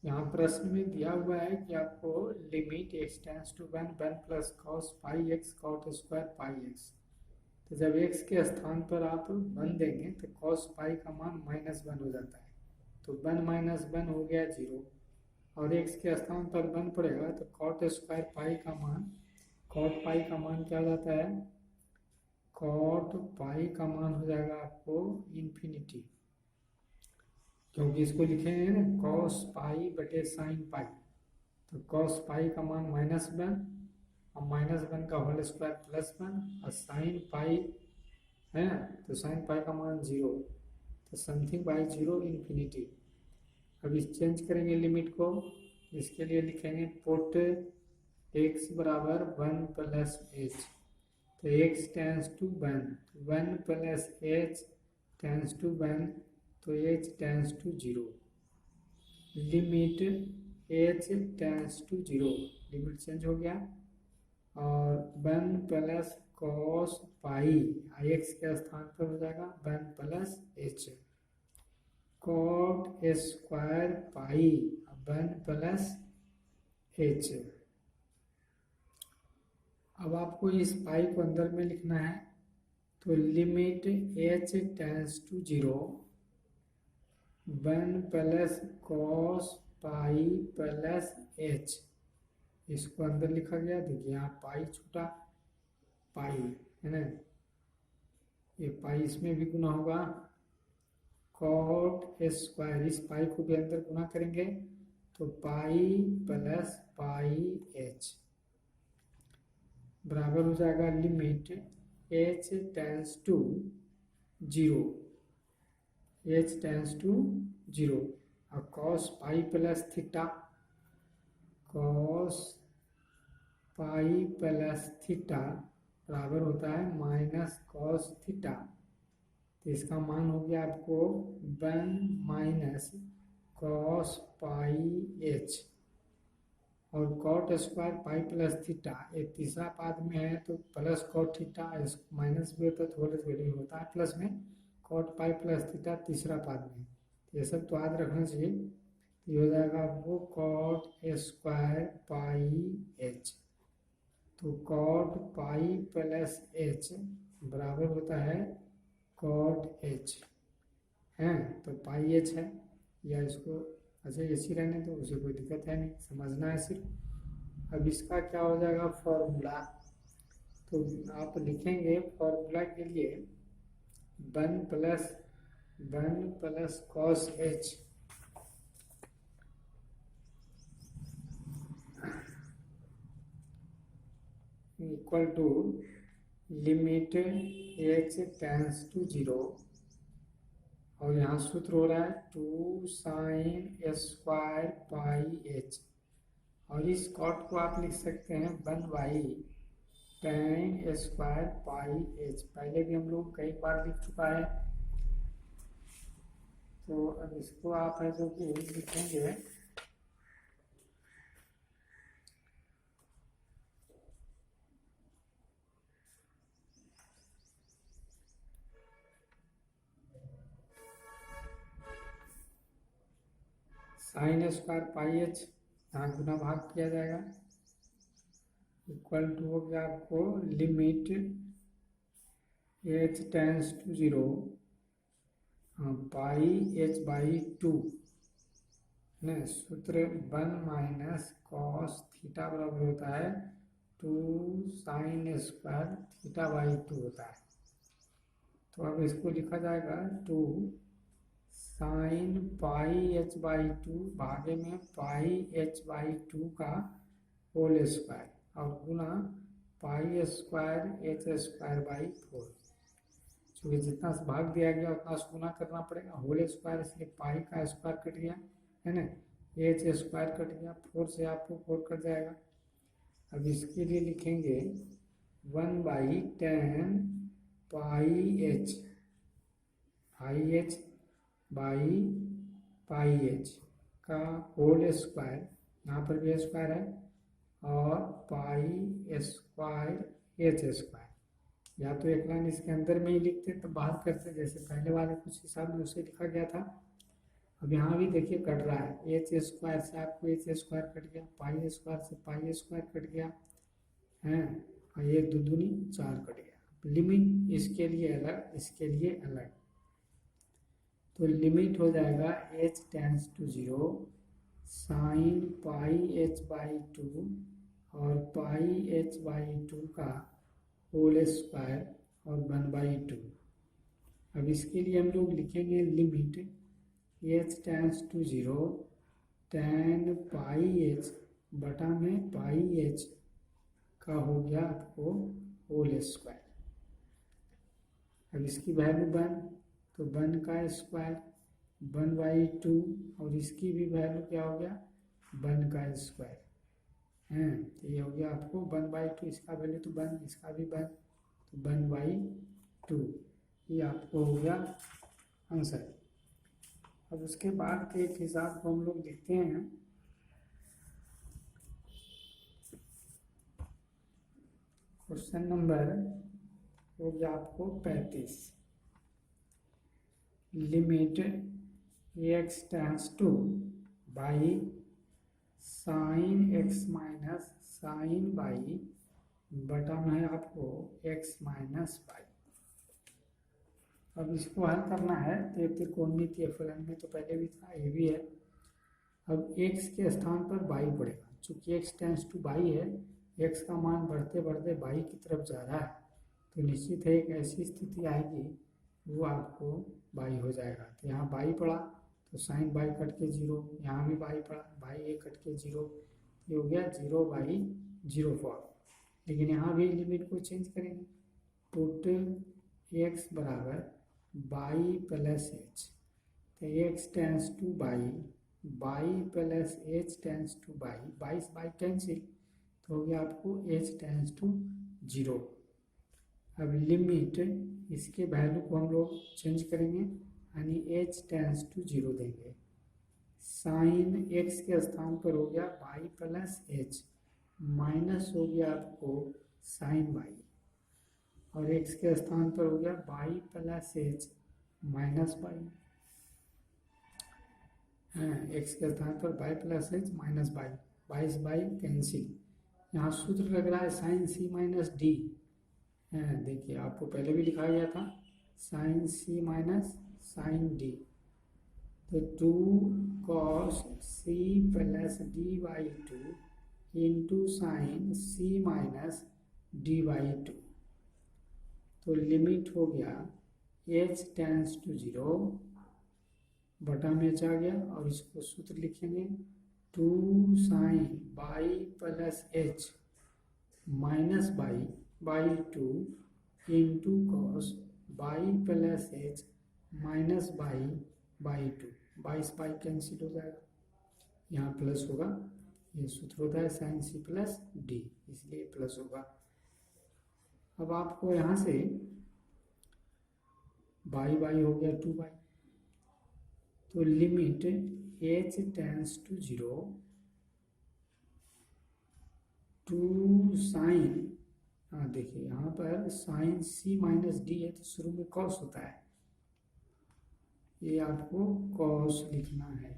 यहाँ प्रश्न में दिया हुआ है कि आपको limit x tends to one plus cos pi x cot square pi x. तो जब x के स्थान पर आप 1 देंगे तो कॉस पाई का मान -1 हो जाता है, तो 1 माइनस 1 हो गया 0। और x के स्थान पर 1 पड़ेगा तो कॉट स्क्वायर पाई का मान, कॉट पाई का मान क्या हो जाता है, कॉट पाई का मान हो जाएगा आपको इन्फिनिटी, क्योंकि इसको लिखेंगे ना कॉस पाई बटे साइन पाई। तो कॉस पाई का मान -1 और -1 का होल स्क्वायर +1 और साइन पाई है ना, तो साइन पाई का मान 0, तो समथिंग बाई 0 इन्फिनिटी। अब इस चेंज करेंगे लिमिट को, इसके लिए लिखेंगे पुट x बराबर 1 प्लस एच। तो x tends to 1 plus H tends to 1, तो h tends to 0। Limit h tends to 0, limit change हो गया। और 1 प्लस कॉस पाई x के स्थान पर हो जाएगा 1 plus H, cot square pi 1 plus H. अब आपको इस पाई को अंदर में लिखना है, तो limit h tends to 0 1 plus cos pi plus H, इसको अंदर लिखा गया। देखिए यहाँ पाई छूटा, पाई है ना, ये पाई इसमें भी गुना होगा, कॉट स्क्वायर, इस पाई को भी अंदर गुना करेंगे तो पाई प्लस पाई एच बराबर हो जाएगा limit h tends to 0, h tends to 0। और cos pi plus theta, cos pi plus theta बराबर होता है माइनस कॉस थीटा। तो इसका मान हो गया आपको 1 माइनस कॉस पाई एच। और cot square pi plus theta ये तीसरा पाद में है, तो प्लस कॉट थीटा, माइनस भी होता है तो होल वैल्यू होता है प्लस में, कॉट पाई प्लस थीटा तीसरा पाद में। तो ये सब तो याद रखना चाहिए। तो ये हो जाएगा आपको कॉट स्क्वायर पाई एच। तो कॉट पाई प्लस एच बराबर होता है कॉट एच है, तो पाई एच है, या इसको अच्छा ऐसी रहने तो उसे कोई दिक्कत है नहीं, समझना है सिर्फ। अब इसका क्या हो जाएगा फॉर्मूला, तो आप लिखेंगे फॉर्मूला के लिए 1 plus cos H equal to limit h tends to 0, और यहाँ सूत्र हो रहा है 2 साइन स्क्वायर पाई एच। और इस कॉट को आप लिख सकते हैं 1 by ten square pi H. पहले भी हम लोग कई बार लिख चुका है, तो अब इसको आप है जो कि लिखेंगे साइन स्क्वायर पाई एच, यहाँ गुना भाग किया जाएगा, इक्वल टू हो गया आपको limit h tends to 0 pi H by 2 ने सूत्र 1 माइनस कॉस थीटा बराबर होता है 2 साइन स्क्वायर थीटा बाई 2 होता है। तो अब इसको लिखा जाएगा 2 साइन पाई एच बाई 2 भागे में पाई एच बाई 2 का होल स्क्वायर और गुना pi square H square by 4। क्योंकि जितना भाग दिया गया उतना गुना करना पड़ेगा, होल स्क्वायर इसलिए पाई का स्क्वायर कट गया है ना, एच स्क्वायर कट गया, 4 से आपको 4 कट जाएगा। अब इसके लिए लिखेंगे 1 by 10 pi H by pi H का होल स्क्वायर, यहाँ पर भी स्क्वायर है, और पाई स्क्वायर एच स्क्वायर। या तो एक लाइन इसके अंदर में ही लिखते तो बाहर करते, जैसे पहले वाले कुछ हिसाब में उसे लिखा गया था। अब यहाँ भी देखिए कट रहा है, एच स्क्वायर से आपको एच स्क्वायर कट गया, पाई स्क्वायर से पाई स्क्वायर कट गया है, और ये दो दूनी 4 कट गया। लिमिट इसके लिए अलग, इसके लिए अलग, तो लिमिट हो जाएगा h tends to 0 sine pi h by 2 और पाई h बाई 2 का होल स्क्वायर और 1/2। अब इसके लिए हम लोग लिखेंगे limit h tends to 0 tan pi h बटा में पाई h का हो गया आपको होल स्क्वायर। अब इसकी वैल्यू 1, तो 1 का स्क्वायर 1/2, और इसकी भी वैल्यू क्या हो गया 1 का स्क्वायर है, तो ये हो गया आपको 1/2, इसका वैल्यू तो 1, इसका भी 1, तो 1/2, ये आपको हो गया आंसर। अब उसके बाद के एक हिसाब को हम लोग देखते हैं। क्वेश्चन नंबर हो गया आपको 35। Limit x tends to by sine x minus sine by बटा में है आपको x माइनस बाई। अब इसको हल करना है, तो त्रिकोणमितीय फलन में तो पहले भी था, ये भी है। अब x के स्थान पर बाई पड़ेगा, चूंकि x टेंस टू बाई है, x का मान बढ़ते बढ़ते बाई की तरफ जा रहा है, तो निश्चित है एक ऐसी स्थिति आएगी वो आपको बाई हो जाएगा। तो यहाँ बाई पड़ा तो साइन बाई कट के 0, यहाँ भी बाई पड़ा, बाई ए कट के 0, ये हो गया 0/0 फॉर्म। लेकिन यहाँ भी लिमिट को चेंज करेंगे, पुट x बराबर बाई प्लस एच, तो x tends to by, by plus H tends to by, 22 by cancel, तो हो गया आपको h टेंस टू 0। अब लिमिट इसके वैल्यू को हम लोग चेंज करेंगे, यानी h टेंस टू 0 देंगे। साइन x के स्थान पर हो गया बाई प्लस एच, माइनस हो गया आपको साइन बाई, और x के स्थान पर हो गया by plus H minus by, x के स्थान पर by plus H minus by, 22 by cancel. यहाँ सूत्र लग रहा है साइन सी माइनस डी, देखिए आपको पहले भी लिखा गया था sine C minus sine D, तो 2 cos C plus D by 2 into sine C minus D by 2। तो लिमिट हो गया h टेंस टू 0 बटा में आ गया, और इसको सूत्र लिखेंगे 2 sine by plus H minus by 2 into cos by plus H minus by 2, 22 by cancel हो जाएगा, यहाँ प्लस होगा, ये सूत्र होता है साइन सी प्लस डी, इसलिए प्लस होगा। अब आपको यहाँ से बाई हो गया 2 बाई, तो limit h tends to 0 2 sine, देखिए यहाँ पर साइन c माइनस डी है, तो शुरू में कॉस होता है, ये आपको कॉस लिखना है,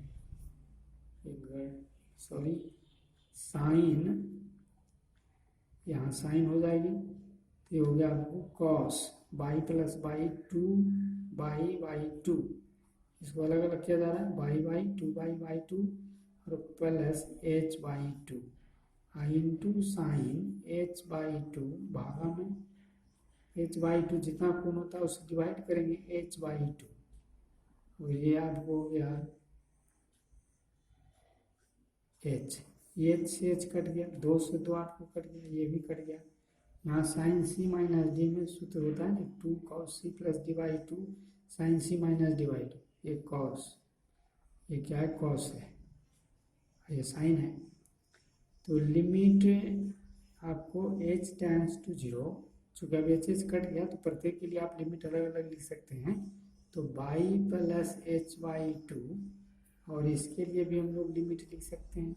सॉरी साइन, यहाँ साइन हो जाएगी, तो ये हो गया आपको cos by plus by 2 by 2, इसको अलग अलग किया जा रहा है, बाई 2 बाई 2 और plus h by 2 into sign h by 2 भागा में h बाई 2, जितना कोण होता है उसे डिवाइड करेंगे h बाई 2, और ये आपको हो गया h, ये h से h कट गया, 2 से 2 आपको कट गया, ये भी कट गया। यहाँ साइन सी माइनस डी में सूत्र होता है 2 cos C plus D by 2 sine C minus D by 2, ये कॉस, ये क्या है कॉस है, ये साइन है। तो लिमिट आपको h टेंस टू 0, चूँकि अब h कट गया तो प्रत्येक के लिए आप लिमिट अलग अलग लिख सकते हैं, तो बाई प्लस एच बाई 2, और इसके लिए भी हम लोग लिमिट लिख सकते हैं,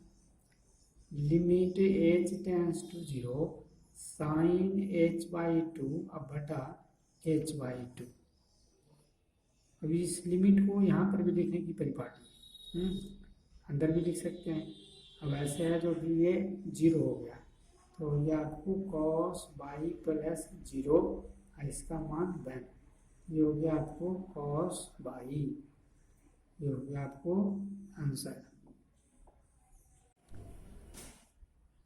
limit h tends to 0 sine h by 2 अब बटा h बाई 2। अभी इस लिमिट को यहाँ पर भी लिखने की परिपाटी, अंदर भी लिख सकते हैं। अब ऐसे है जो कि ये 0 हो गया, तो ये आपको कॉस बाई प्लस 0, इसका मान 1, ये हो गया आपको कॉस बाई, ये हो गया आपको answer.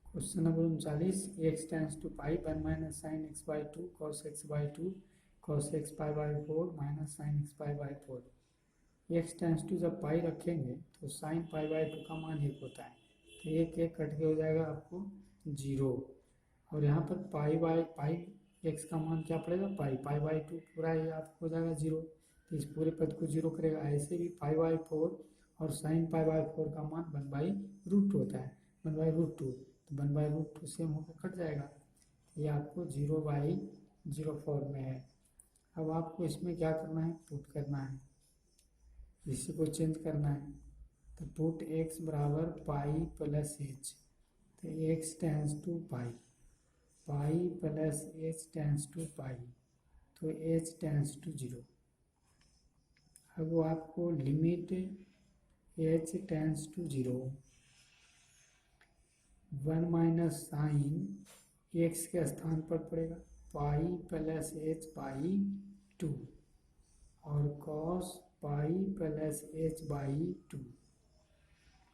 Question number 39, X tends to pi 1 minus sine X by 2 cos X by 2 cos X pi by 4 minus sine X pi by 4। X tends to जब पाई रखेंगे तो साइन पाई बाई 2 का मान 1 होता है, तो एक एक कट के हो जाएगा आपको 0। और यहाँ पर पाई बाई पाई एक्स का मान क्या पड़ेगा, पाई पाई बाई 2 पूरा ही आपको हो जाएगा 0, तो इस पूरे पद को 0 करेगा। ऐसे भी पाई बाई 4 और साइन पाई बाई 4 का मान 1/√2 होता है, 1/√2, तो 1/√2 सेम होकर कट जाएगा, ये आपको 0/0 फॉर्म में है। अब आपको इसमें क्या करना है, पुट करना है, इसी को चेंज करना है, तो पुट एक्स बराबर पाई प्लस एच, तो X tends to pi, pi plus H tends to pi, तो एच टेंस टू 0। अब वो आपको limit H tends to 0, 1 minus sine X के स्थान पर पड़ेगा पाई प्लस एच बाई 2 और cos pi plus H by 2,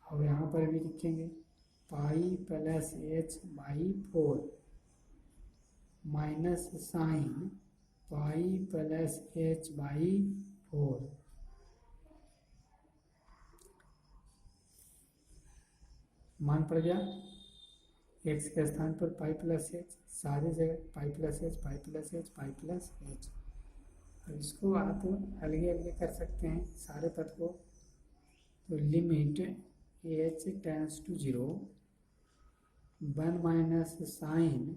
और यहाँ पर भी लिखेंगे पाई plus H by 4 minus sine pi plus H by 4। मान पड़ गया एक्स के स्थान पर पाई प्लस एच, सारी जगह पाई प्लस एच पाई प्लस एच पाई प्लस एच। अब इसको आप अलगे अलगे कर सकते हैं सारे पद को, तो limit H tends to 0, 1 minus sine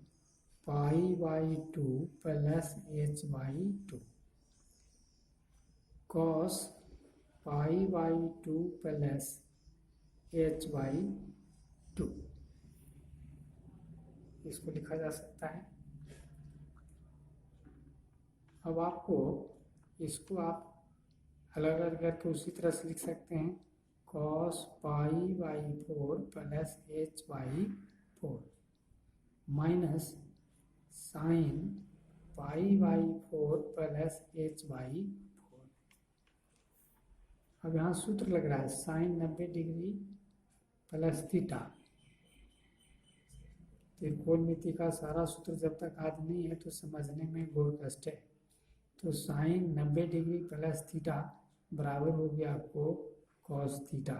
pi by 2 plus H by 2 cos pi by 2 plus H by 2, इसको लिखा जा सकता है। अब आपको इसको आप अलग अलग करके उसी तरह से लिख सकते हैं, cos pi by 4 plus H by 4 minus sine pi by 4 plus H by 4। अब यहाँ सूत्र लग रहा है साइन 90 डिग्री प्लस थीटा, त्रिकोणमिति का सारा सूत्र जब तक याद नहीं है तो समझने में बहुत कष्ट है। तो साइन 90 डिग्री प्लस थीटा बराबर हो गया आपको कॉस थीटा,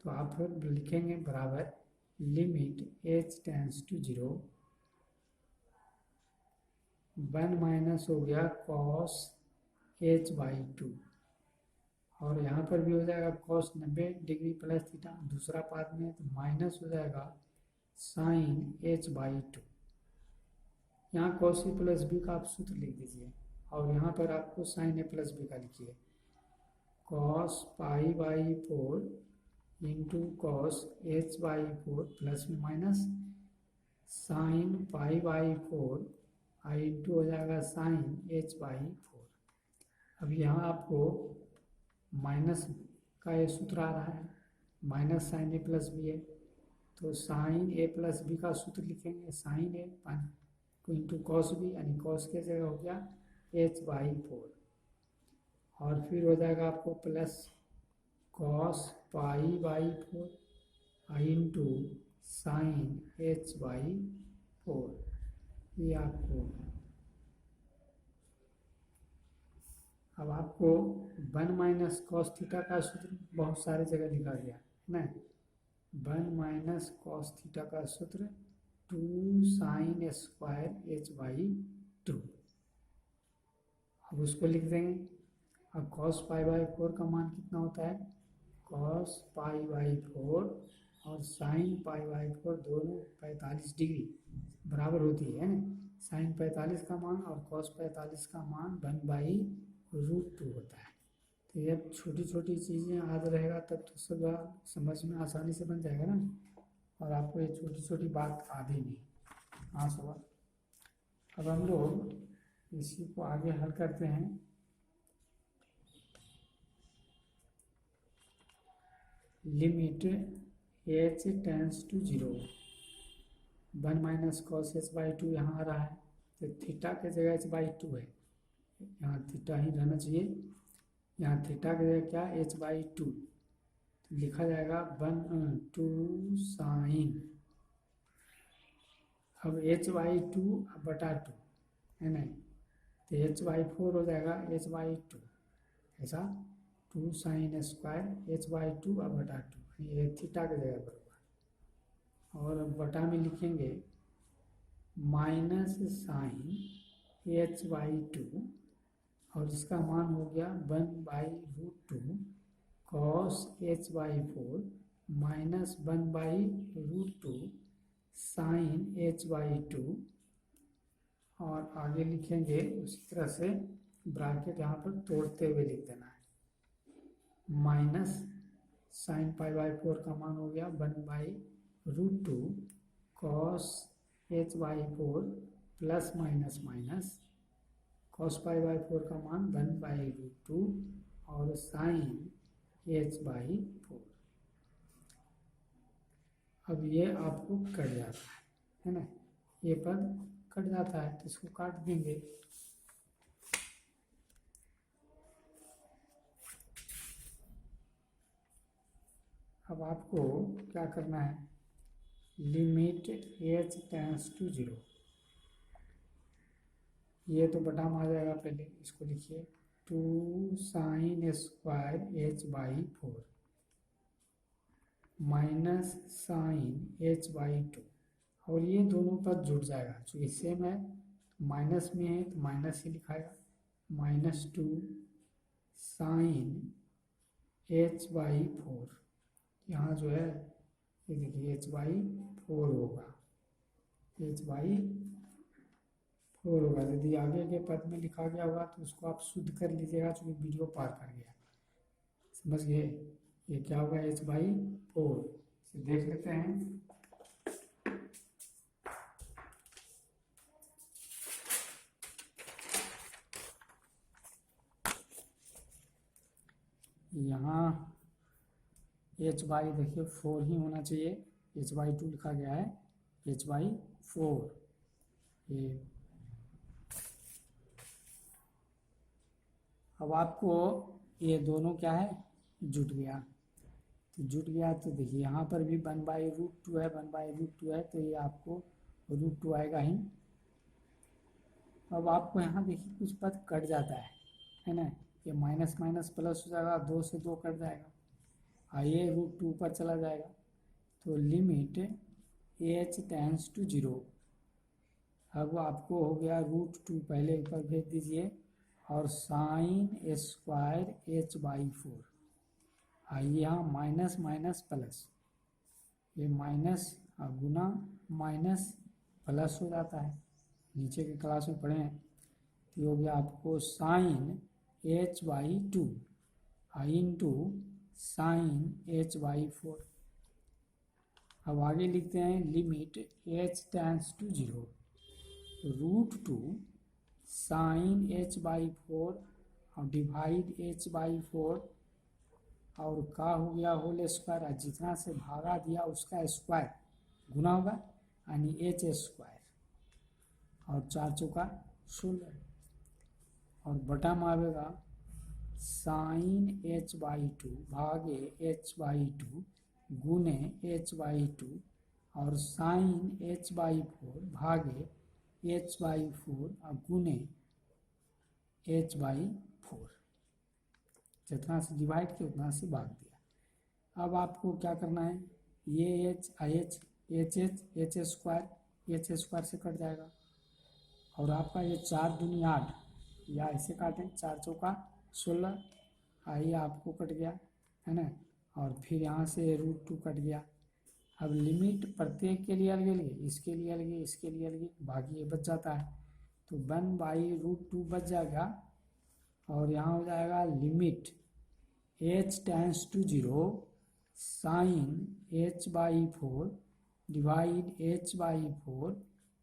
तो आप लिखेंगे बराबर limit H tends to 0, 1 minus हो गया कॉस एच बाई 2, और यहाँ पर भी हो जाएगा कॉस 90 डिग्री प्लस थीटा, दूसरा पाद में तो माइनस हो जाएगा साइन एच बाई 2। यहाँ कॉस ए प्लस बी का आप सूत्र लिख दीजिए, और यहाँ पर आपको साइन ए प्लस बी का लिखिए, cos pi by 4 into cos H by 4 plus में minus sine pi by 4 I into हो जाएगा साइन एच बाई 4। अब यहाँ आपको माइनस का ये सूत्र आ रहा है, माइनस साइन ए प्लस बी है, तो साइन ए प्लस बी का सूत्र लिखेंगे साइन ए इंटू कॉस बी, यानी कॉस के जगह हो गया एच बाई 4, और फिर हो जाएगा आपको plus cos pi by 4 I into sine H by 4, ये आपको। अब आपको 1 माइनस कॉस थीटा का सूत्र बहुत सारे जगह लिखा गया है ना, 1 माइनस कॉस थीटा का सूत्र 2 साइन स्क्वायर एच बाई 2, अब उसको लिख देंगे। अब कॉस पाई बाई 4 का मान कितना होता है, कॉस पाई बाई 4 और साइन पाई बाई 4 दोनों 45 डिग्री बराबर होती है ना, साइन 45 का मान और कॉस 45 का मान 1/√2 होता है। तो ये छोटी छोटी चीज़ें याद रहेगा तब तो सब समझ में आसानी से बन जाएगा ना, और आपको ये छोटी छोटी बात आती नहीं। हाँ सवाल, अब हम लोग इसी को आगे हल करते हैं। Limit H tends to 0 1 minus cos H by two यहाँ आ रहा है, तो थीटा के जगह एच बाई टू है, यहाँ थीटा ही रहना चाहिए, यहाँ थीटा की जगह क्या एच बाई टू, तो लिखा जाएगा 1/2 साइन, अब एच बाई टू बटा टू है ना, तो एच बाई 4 हो जाएगा एच बाई टू, ऐसा 2 sine square H by two बटा टू, ये थीटा की जगह पर होगा, और अब बटा में लिखेंगे minus sine H by two, और इसका मान हो गया 1/√2 cos H by 4 minus 1/√2 sine H by two, और आगे लिखेंगे उसी तरह से ब्रैकेट यहाँ पर तोड़ते हुए लिख देना है, माइनस साइन पाई बाई 4 का मान हो गया 1/√2 cos H by 4 plus minus minus cos pi by 4 का मान 1/√2 और साइन एच बाई 4। अब ये आपको कट जाता है ना, ये पद कट जाता है, तो इसको काट देंगे। अब आपको क्या करना है, लिमिट एच टेंस टू 0, ये तो बटा में आ जाएगा, पहले इसको लिखिए 2 sine square H by 4 minus sine H by 2, और ये दोनों पद जुड़ जाएगा, चूँकि सेम है माइनस में है तो माइनस ही लिखाएगा, -2 साइन एच बाई 4, यहाँ जो है ये देखिए एच बाई 4 होगा, एच बाई 4 होगा। यदि आगे के पद में लिखा गया होगा तो उसको आप शुद्ध कर लीजिएगा, चूँकि वीडियो पार कर गया, समझ गए, ये क्या होगा एच बाई 4, देख लेते हैं। यहाँ एच बाई देखिए 4 ही होना चाहिए, एच बाई 2 लिखा गया है, एच बाई 4, ये अब आपको ये दोनों क्या है जुट गया, तो जुट गया तो देखिए यहाँ पर भी 1/√2 है, 1/√2 है, तो ये आपको √2 आएगा ही। अब आपको यहाँ देखिए कुछ पद कट जाता है ना, ये माइनस माइनस प्लस हो जाएगा, 2 से 2 कट जाएगा, ये √2 पर चला जाएगा, तो लिमिट एच टेंस टू 0, अब आपको हो गया √2 पहले ऊपर भेज दीजिए, और साइन स्क्वायर एच बाई 4, आइए यहाँ माइनस माइनस प्लस, ये माइनस गुना माइनस प्लस हो जाता है, नीचे के क्लास में पढ़े हैं, तो ये हो गया आपको sine H by 2 into sine H by 4। अब आगे लिखते हैं limit H tends to 0 √2 sine H by 4 और डिवाइड एच बाई 4, और का हो गया होल स्क्वायर, जितना से भागा दिया उसका स्क्वायर गुना होगा, यानी एच स्क्वायर, और 4 चौका 16, और बटा में आएगा साइन एच बाई 2 भागे एच बाई 2 गुने एच बाई 2, और साइन एच बाई 4 भागे एच बाई 4 और गुने एच बाई 4, जितना से डिवाइड किया उतना से भाग दिया। अब आपको क्या करना है, ये एच स्क्वायर से कट जाएगा, और आपका ये 4 दूनी 8, या ऐसे काटें 4 चौका 16, आइए आपको कट गया है ना, और फिर यहाँ से √2 कट गया। अब लिमिट प्रत्येक के लिए अलग अलग, इसके लिए अलग, इसके लिए अलग, बाकी ये बच जाता है, तो 1/√2 बच जाएगा, और यहाँ हो जाएगा limit H tends to 0 sine H by 4 divide H by 4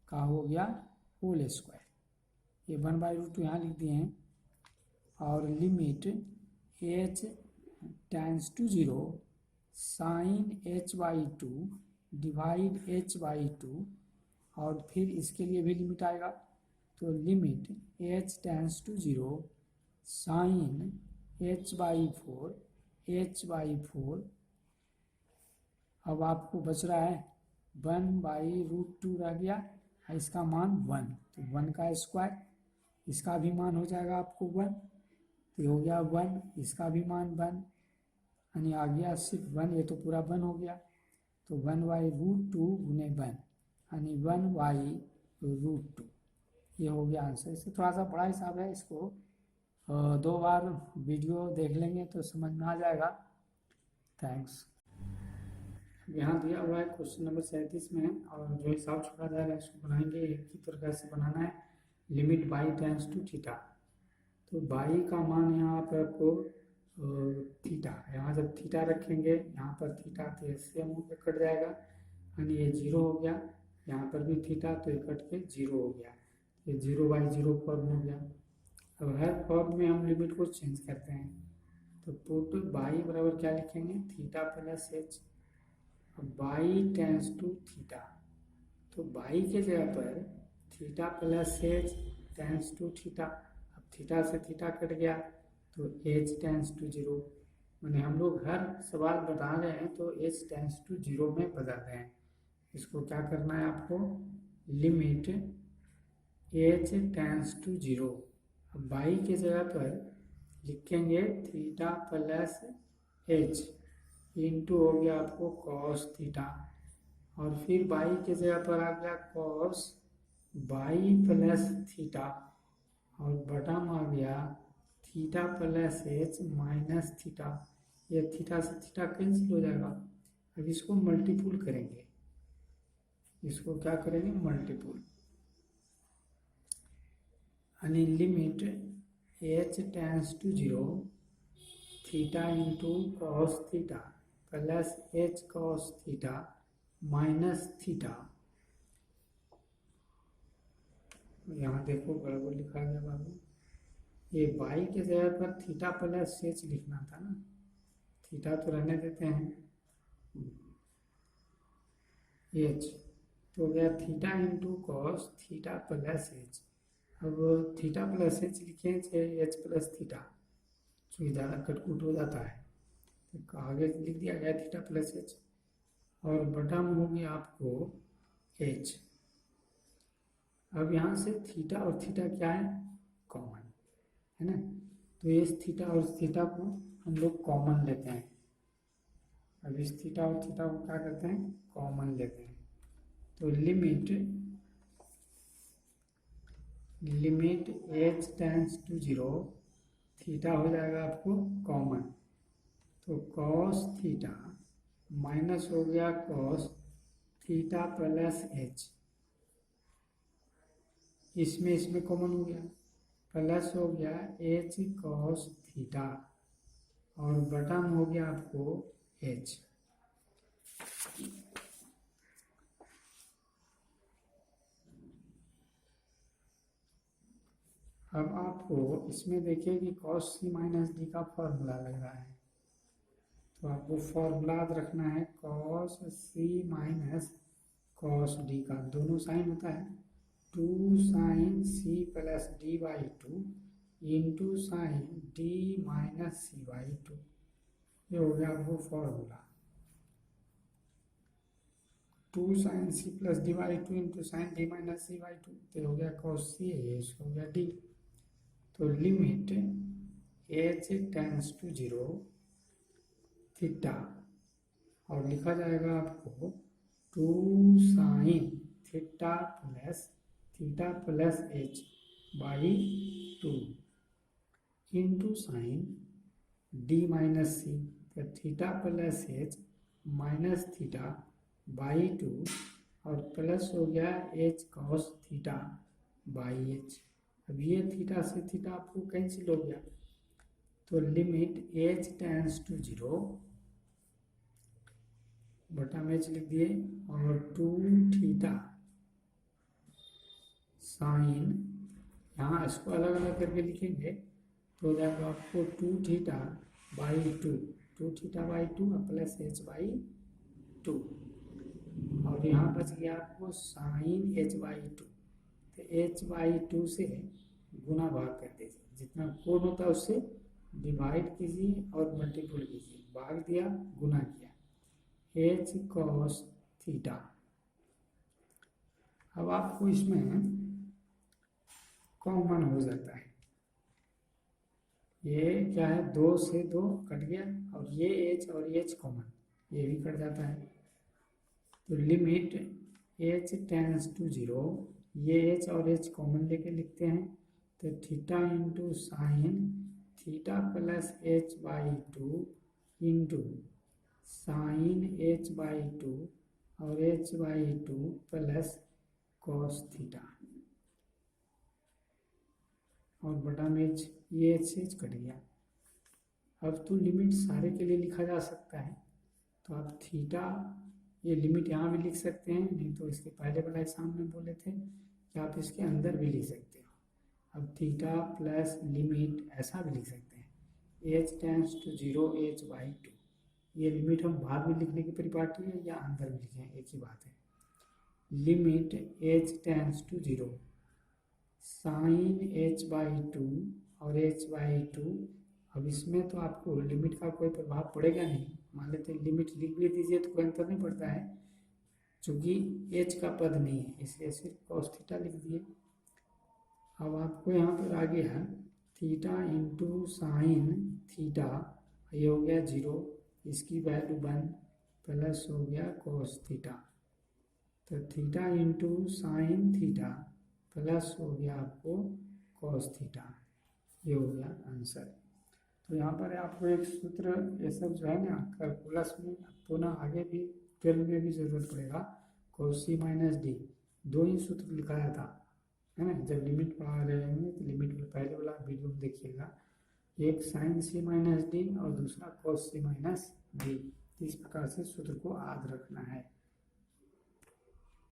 का हो गया होल स्क्वायर, ये 1/√2 यहाँ लिख दिए हैं, और limit H tends to 0 sine H by two divide H by two, और फिर इसके लिए भी लिमिट आएगा, तो limit H tends to zero sine H by four. अब आपको बच रहा है 1/√2 रह गया, इसका मान 1, तो 1 का स्क्वायर, इसका भी मान हो जाएगा आपको 1, तो हो गया 1, इसका भी मान 1, यानी आ गया सिर्फ 1, ये तो पूरा 1 हो गया, तो 1/√2 गुने 1 यानी 1/√2, ये हो गया आंसर। इससे थोड़ा सा बड़ा हिसाब है, इसको 2 बार वीडियो देख लेंगे तो समझ में आ जाएगा। थैंक्स। यहाँ दिया हुआ है क्वेश्चन नंबर 37 में, और जो हिसाब छोड़ा जाएगा इसको बनाएंगे एक ही प्रकार से बनाना है। Limit by tends to theta, तो बाई का मान यहाँ पर आपको थीटा, यहाँ जब थीटा रखेंगे यहाँ पर थीटा तो इससे मुँह पे कट जाएगा, यानी ये 0 हो गया, यहाँ पर भी थीटा तो ये कट के 0 हो गया, ये 0/0 फॉर्म हो गया। अब हर फॉर्म में हम लिमिट को चेंज करते हैं, तो पुट बाई बराबर क्या लिखेंगे, थीटा प्लस एच। अब बाई टेंस टू थीटा, तो बाई के जगह पर theta plus H tends to theta, अब थीटा से थीटा कट गया तो एच टेंस टू 0, मैंने हम लोग हर सवाल बता रहे हैं तो एच टेंस टू 0 में बदल रहे हैं। इसको क्या करना है आपको, लिमिट एच टेंस टू 0, अब बाई के जगह पर लिखेंगे थीटा प्लस एच इंटू हो गया आपको कॉस थीटा, और फिर बाई के जगह पर आ गया कॉस बाई प्लस थीटा, और बटम आ गया theta plus H minus theta, ये थीटा से थीटा कैंसिल हो जाएगा। अब इसको मल्टीपुल करेंगे, इसको क्या करेंगे, मल्टीपुल, यानी limit H tends to 0 theta into cos theta plus h cos theta minus theta. यहाँ देखो गड़बड़ लिखा गया बाबू, ये बाई के जगह पर थीटा प्लस एच लिखना था ना, थीटा तो रहने देते हैं, एच तो हो गया theta into cos theta plus H. अब थीटा प्लस एच लिखे चाहे एच प्लस थीटा, जो ज़्यादा कटकुट हो जाता है, तो आगे लिख दिया गया थीटा प्लस एच, और बटम हो गया आपको एच। अब यहाँ से थीटा और थीटा क्या है, कॉमन है ना, तो इस थीटा और थीटा को हम लोग कॉमन लेते हैं। अब इस थीटा और थीटा को क्या करते हैं, कॉमन लेते हैं, तो limit H tends to 0 theta हो जाएगा आपको कॉमन, तो कॉस थीटा माइनस हो गया कॉस थीटा प्लस एच, इसमें कॉमन हो गया, प्लस हो गया एच कॉस थीटा, और बटम हो गया आपको एच। अब आपको इसमें देखिए कि कॉस सी माइनस डी का फॉर्मूला लग रहा है, तो आपको फॉर्मूला रखना है cos c minus cos d का, दोनों साइन होता है 2 sine C plus D by 2 into sine D minus c by 2, ये हो गया आपको formula. 2 sine C plus D by 2 into sine D minus c by 2, तो हो गया कॉस सी, ये इसको हो गया डी, तो limit H tends to 0 theta, और लिखा जाएगा आपको 2 sine theta plus H by 2 into sine D minus C, तो theta plus H minus theta by 2, और प्लस हो गया H cos theta by H. अब ये थीटा से थीटा आपको कैंसिल हो गया, तो लिमिट एच टेंस टू 0 बटा में एच लिख दिए, और 2 थीटा साइन, यहाँ इसको अलग अलग करके लिखेंगे तो हो जाएगा आपको 2 थीटा बाई 2 2θ/2 प्लस h/2, और यहाँ बच गया आपको साइन h/2। तो h/2 से गुना भाग कर दीजिए, जितना कोण होता है उससे डिवाइड कीजिए और मल्टीपल कीजिए, भाग दिया गुना किया, h cos थीटा। अब आपको इसमें कॉमन हो जाता है, ये क्या है 2 से 2 कट गया, और ये h और h कॉमन, ये भी कट जाता है। तो लिमिट h टेंड्स टू 0, ये h और h कॉमन लेके लिखते हैं, तो theta into sine theta plus h/2 into sine h/2 और h/2 प्लस कॉस थीटा, और बटा में ये h से h कट गया। अब तो लिमिट सारे के लिए लिखा जा सकता है, तो आप थीटा ये लिमिट यहाँ भी लिख सकते हैं, नहीं तो इसके पहले वाला एग्जाम में बोले थे कि आप इसके अंदर भी लिख सकते हो। अब थीटा प्लस लिमिट ऐसा भी लिख सकते हैं, h टेंड्स टू 0 h/2, ये लिमिट हम बाहर भी लिखने की परिपाटी है या अंदर भी लिखें एक ही बात है। Limit h tends to 0 sine h/2 और h/2, अब इसमें तो आपको लिमिट का कोई प्रभाव पड़ेगा नहीं, मान लेते हैं लिमिट लिख भी दीजिए तो कोई अंतर नहीं पड़ता है, चूँकि h का पद नहीं है इसलिए सिर्फ कॉस थीटा लिख दिए। अब आपको यहाँ पर आ गया थीटा इंटू साइन थीटा, ये हो गया 0, इसकी वैल्यू 1 प्लस हो गया कॉस थीटा, तो theta into sine theta plus हो गया आपको कॉस थीटा, ये हो गया आंसर। तो यहाँ पर आपको एक सूत्र, ये सब जो है ना कैलकुलस में पुनः आगे भी 12 में भी ज़रूरत पड़ेगा, cos c माइनस डी, 2 ही सूत्र लिखाया था, है ना, जब लिमिट पढ़ा रहे होंगे तो लिमिट में पहले वाला वीडियो में देखिएगा, एक साइन c माइनस डी और दूसरा cos c माइनस डी, इस प्रकार से सूत्र को याद रखना है।